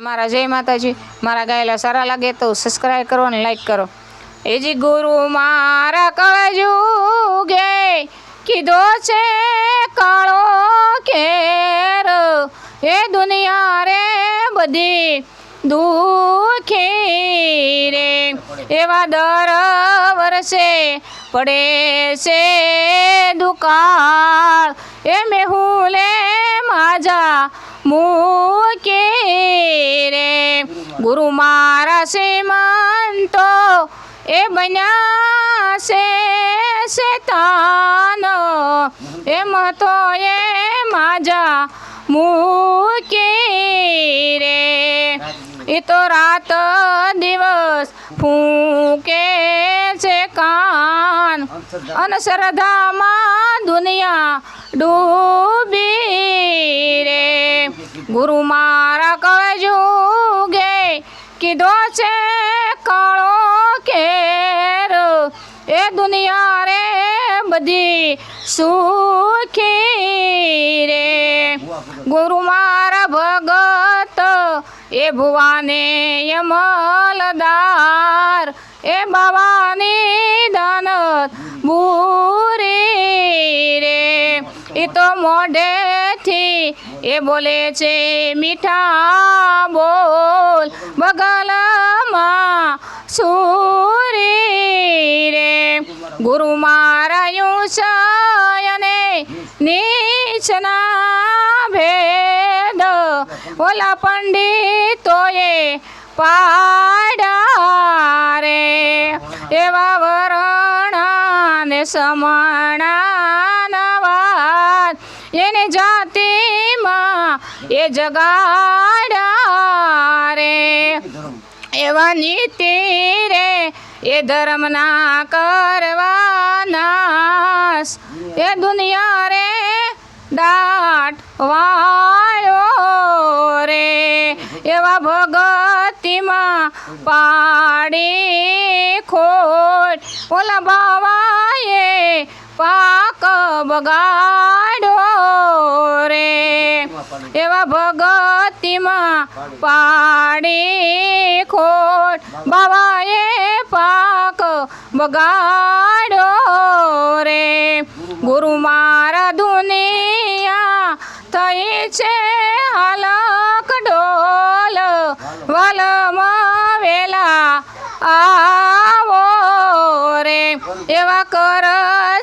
मारा जय माताजी। मारा गायला सारा लगे तो सब्सक्राइब करो और लाइक करो। ए जी गुरु मारा कलयुगे कीधो छे काळो केर, ए दुनिया रे बधी दुखी रे। एवा दर वर्षे पड़े से दुकाळ, ए मेहुले माजा मुके रे। गुरु मारा श्रीमंतो ए बन्या से शैतान, ए मतो ए माजा मुके रे। ए तो रात दिवस फूके छे कान, अंधश्रद्धा मां दुनिया डूबी रे। गुरु मारा कलयुगे कीधो छे काळो केर, ए दुनिया रे बधी सुखी रे। गुरु मारा भगत ए भुवाने यमलदार, ए बाबानी दानत बुरी रे। ए तो मोढे थी ए बोले छे मीठा बोल, बगल मां सूरी रे। गुरु मारा यूं शयने नीचना भेद, ओला पंडितोए पाड़ा रे। एवा वरणा ने समणा नवाद, एने जाति मां ए जगाड़ा रे। एवा नीति रे ए धर्म ना करवा नाश, ए दुनिया रे डाट वायो रे। एवा भगती मां पाड़ी खोट, ओला बावाए पाक बगाड़ो रे। एवा भगती मां पाड़ी खोट, बावाए पाक बगाड़ो रे। गुरु मारा दुनिया थई छे हालक डोल, वालम वेला आवो रे। एवा कर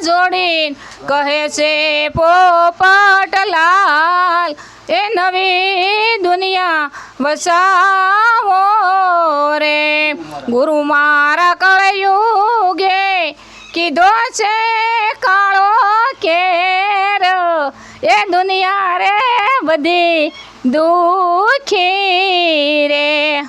जोड़ीन कहे छे पोपटलाल, ए नवी दुनिया वसावो रे। गुरु मारा कलयुगे कीधो छे काळो केर, ए दुनिया रे बधी दुखी रे।